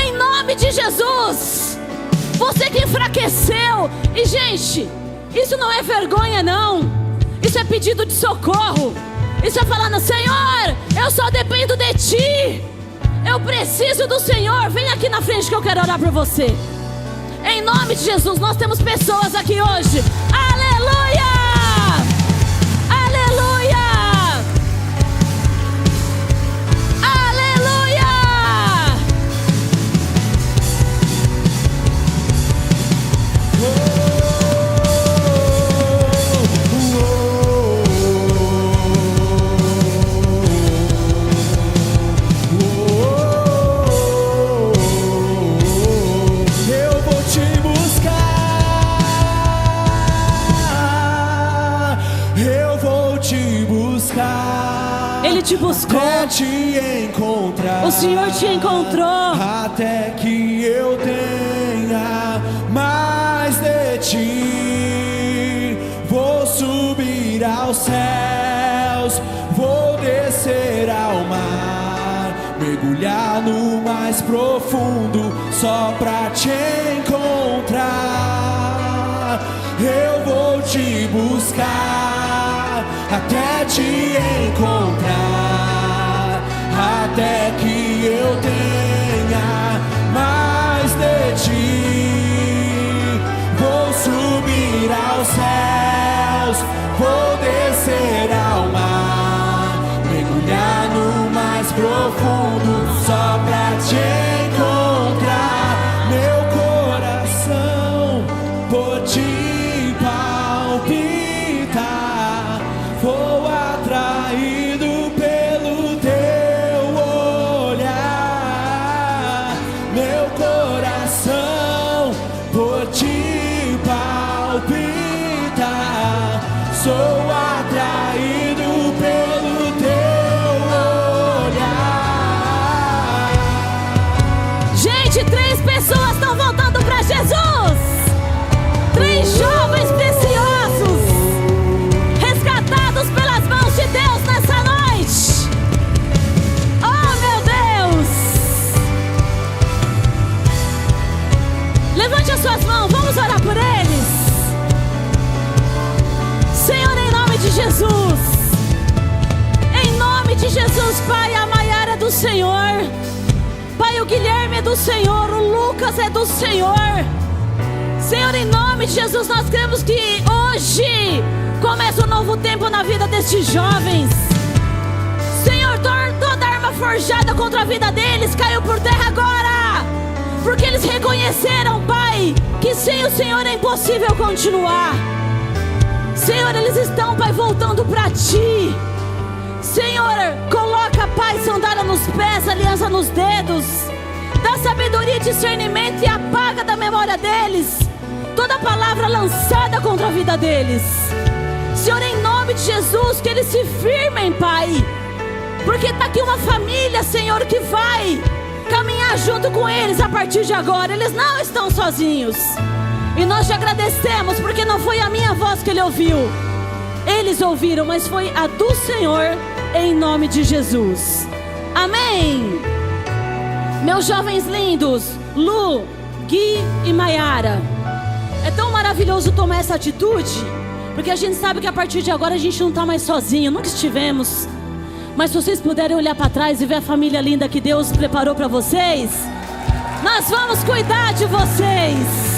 Em nome de Jesus. Você que enfraqueceu. E gente, isso não é vergonha não. Isso é pedido de socorro. Isso é falando: Senhor, eu só dependo de Ti. Eu preciso do Senhor. Vem aqui na frente que eu quero orar por você. Em nome de Jesus, nós temos pessoas aqui hoje. Aleluia! Aleluia! Aleluia! Ele te buscou. Até te encontrar. O Senhor te encontrou. Até que eu tenha mais de Ti. Vou subir aos céus, vou descer ao mar, mergulhar no mais profundo só pra te encontrar. Eu vou te buscar até te encontrar, até que eu tenha mais de Ti. Vou subir aos céus, vou descer ao mar, mergulhar no mais profundo só pra te encontrar. Meu coração por Ti palpita, vou atraído pelo Teu olhar. Meu coração por Ti palpita, sou atraído pelo Teu olhar. Gente, 3 pessoas estão voltando para Jesus. 3 jovens preciosos, resgatados pelas mãos de Deus nessa noite. Oh, meu Deus! Levante as suas mãos, vamos orar por eles. Senhor, em nome de Jesus. Em nome de Jesus, Pai, a Maiara é do Senhor. Pai, o Guilherme é do Senhor, o Lucas é do Senhor. Senhor, em nome de Jesus, nós cremos que hoje começa um novo tempo na vida destes jovens. Senhor, toda arma forjada contra a vida deles caiu por terra agora, porque eles reconheceram, Pai, que sem o Senhor é impossível continuar. Senhor, eles estão, Pai, voltando para Ti. Senhor, coloca, Pai, sandália nos pés, aliança nos dedos, dá sabedoria e discernimento e apaga da memória deles toda palavra lançada contra a vida deles. Senhor, em nome de Jesus, que eles se firmem, Pai, porque está aqui uma família, Senhor, que vai caminhar junto com eles a partir de agora. Eles não estão sozinhos. E nós te agradecemos, porque não foi a minha voz que ele ouviu, eles ouviram, mas foi a do Senhor, em nome de Jesus. Amém. Meus jovens lindos, Lu, Gui e Maiara, é tão maravilhoso tomar essa atitude, porque a gente sabe que a partir de agora a gente não está mais sozinho, nunca estivemos. Mas se vocês puderem olhar para trás e ver a família linda que Deus preparou para vocês, nós vamos cuidar de vocês.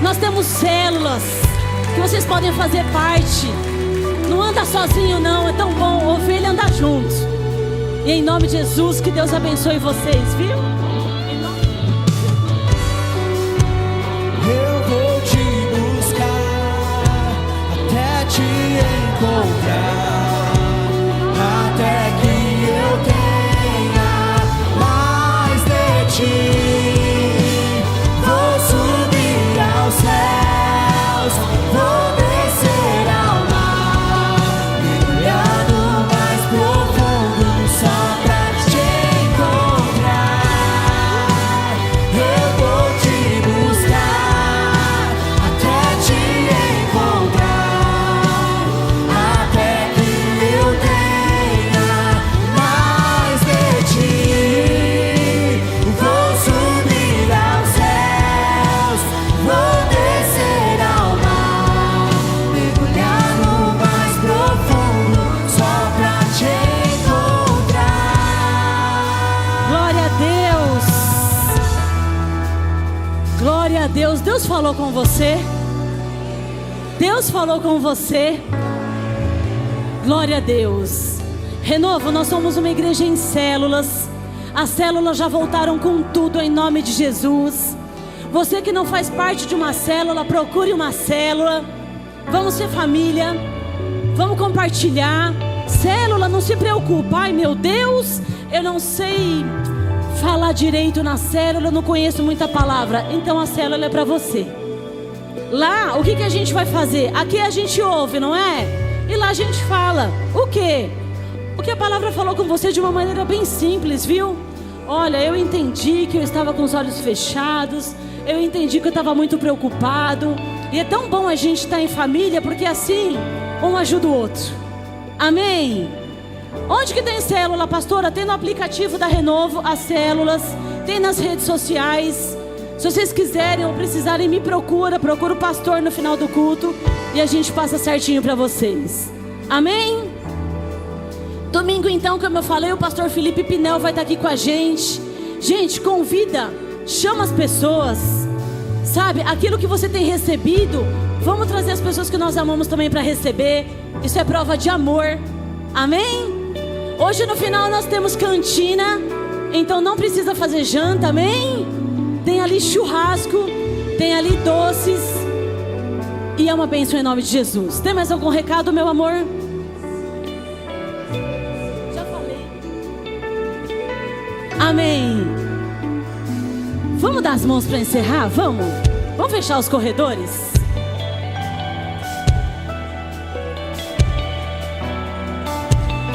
Nós temos células que vocês podem fazer parte. Não anda sozinho não, é tão bom. Ovelha anda junto. E em nome de Jesus, que Deus abençoe vocês, viu? Eu vou te buscar até te encontrar, até que eu tenha mais de ti. Vou subir aos céus, vou descer ao mar, mergulhar no mais profundo só pra te encontrar. Eu vou te buscar até te encontrar, até que eu tenha mais de ti. Vou subir aos céus, vou descer ao mar, mergulhar no mais profundo só pra te encontrar. Glória a Deus. Glória a Deus. Deus falou com você. Deus falou com você. Glória a Deus. Renovo, nós somos uma igreja em células. As células já voltaram com tudo em nome de Jesus. Você que não faz parte de uma célula, procure uma célula. Vamos ser família. Vamos compartilhar. Célula, não se preocupa. Ai meu Deus, eu não sei falar direito na célula, eu não conheço muita palavra. Então a célula é para você. Lá, o que a gente vai fazer? Aqui a gente ouve, não é? E lá a gente fala. O quê? O que a palavra falou com você de uma maneira bem simples, viu? Olha, eu entendi que eu estava com os olhos fechados. Eu entendi que eu estava muito preocupado. E é tão bom a gente estar em família, porque assim, um ajuda o outro. Amém? Onde que tem célula, pastora? Tem no aplicativo da Renovo, as células. Tem nas redes sociais. Se vocês quiserem ou precisarem, me procura o pastor no final do culto e a gente passa certinho para vocês. Amém? Domingo então, como eu falei, o pastor Felipe Pinel vai estar aqui com a gente. Gente, convida, chama as pessoas. Sabe, aquilo que você tem recebido, vamos trazer as pessoas que nós amamos também para receber. Isso é prova de amor. Amém? Hoje no final nós temos cantina, então não precisa fazer janta, amém? Tem ali churrasco, tem ali doces. E é uma bênção em nome de Jesus. Tem mais algum recado, meu amor? Já falei. Amém. Vamos dar as mãos para encerrar? Vamos? Vamos fechar os corredores?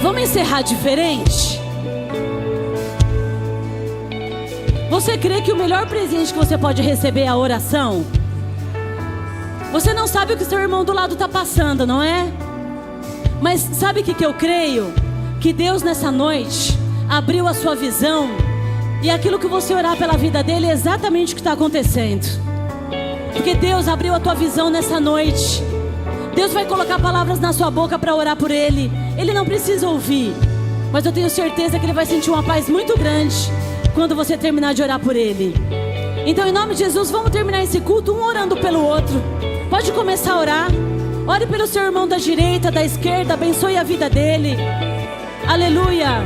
Vamos encerrar diferente? Você crê que o melhor presente que você pode receber é a oração? Você não sabe o que seu irmão do lado está passando, não é? Mas sabe o que eu creio? Que Deus nessa noite abriu a sua visão. E aquilo que você orar pela vida dele é exatamente o que está acontecendo. Porque Deus abriu a tua visão nessa noite. Deus vai colocar palavras na sua boca para orar por ele. Ele não precisa ouvir, mas eu tenho certeza que ele vai sentir uma paz muito grande quando você terminar de orar por ele. Então em nome de Jesus, vamos terminar esse culto um orando pelo outro. Pode começar a orar. Ore pelo seu irmão da direita, da esquerda. Abençoe a vida dele. Aleluia.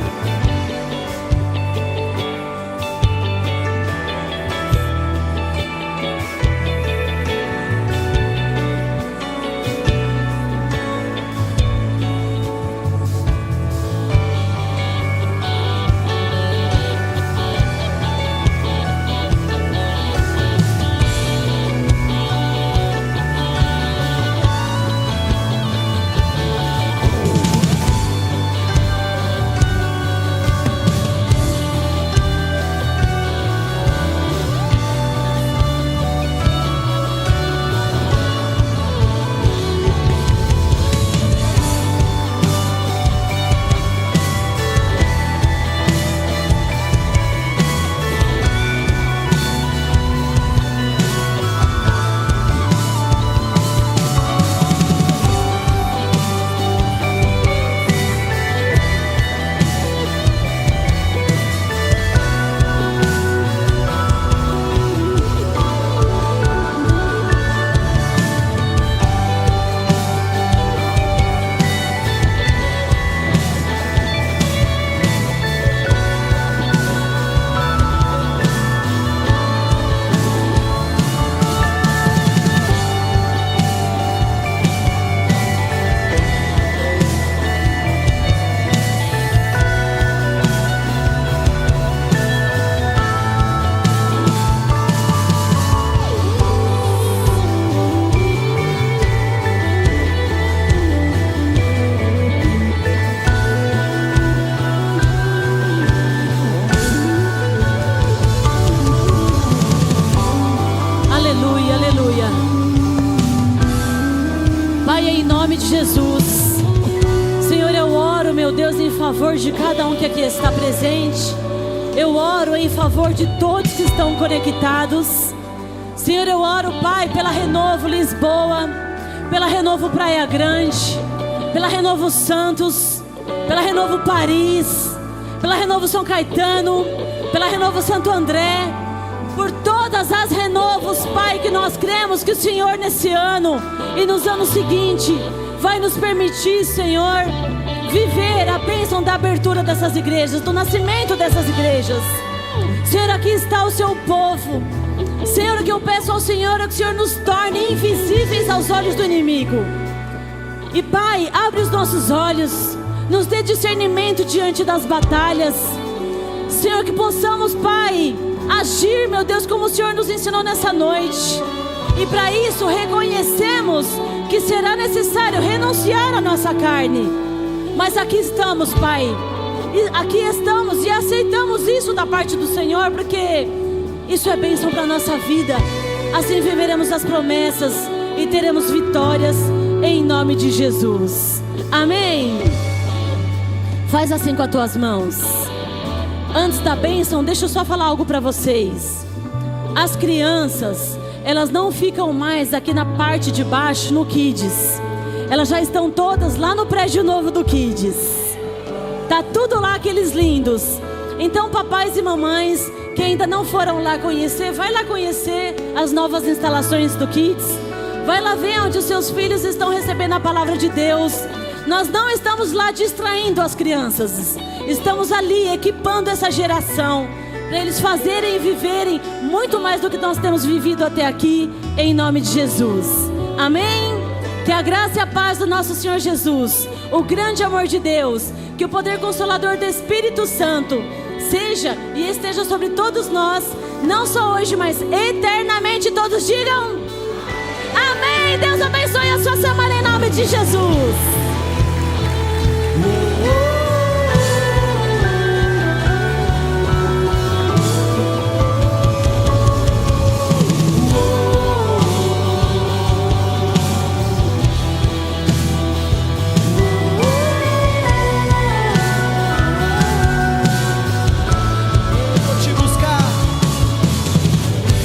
Jesus. Senhor, eu oro, meu Deus, em favor de cada um que aqui está presente. Eu oro em favor de todos que estão conectados. Senhor, eu oro, Pai, pela Renovo Lisboa, pela Renovo Praia Grande, pela Renovo Santos, pela Renovo Paris, pela Renovo São Caetano, pela Renovo Santo André, por todas as renovos, Pai, que nós cremos que o Senhor nesse ano e nos anos seguintes vai nos permitir, Senhor, viver a bênção da abertura dessas igrejas, do nascimento dessas igrejas. Senhor, aqui está o seu povo. Senhor, o que eu peço ao Senhor é que o Senhor nos torne invisíveis aos olhos do inimigo. E Pai, abre os nossos olhos, nos dê discernimento diante das batalhas. Senhor, que possamos, Pai, agir, meu Deus, como o Senhor nos ensinou nessa noite. E para isso reconhecemos que será necessário renunciar à nossa carne. Mas aqui estamos, Pai. E aqui estamos e aceitamos isso da parte do Senhor, porque isso é bênção para a nossa vida. Assim viveremos as promessas e teremos vitórias em nome de Jesus. Amém. Faz assim com as tuas mãos. Antes da bênção, deixa eu só falar algo para vocês. As crianças, elas não ficam mais aqui na parte de baixo no Kids. Elas já estão todas lá no prédio novo do Kids. Tá tudo lá, aqueles lindos. Então, papais e mamães que ainda não foram lá conhecer, vai lá conhecer as novas instalações do Kids. Vai lá ver onde os seus filhos estão recebendo a palavra de Deus. Nós não estamos lá distraindo as crianças. Estamos ali equipando essa geração para eles fazerem e viverem muito mais do que nós temos vivido até aqui, em nome de Jesus. Amém? Que a graça e a paz do nosso Senhor Jesus, o grande amor de Deus, que o poder consolador do Espírito Santo seja e esteja sobre todos nós, não só hoje, mas eternamente. Todos digam amém. Deus abençoe a sua semana em nome de Jesus.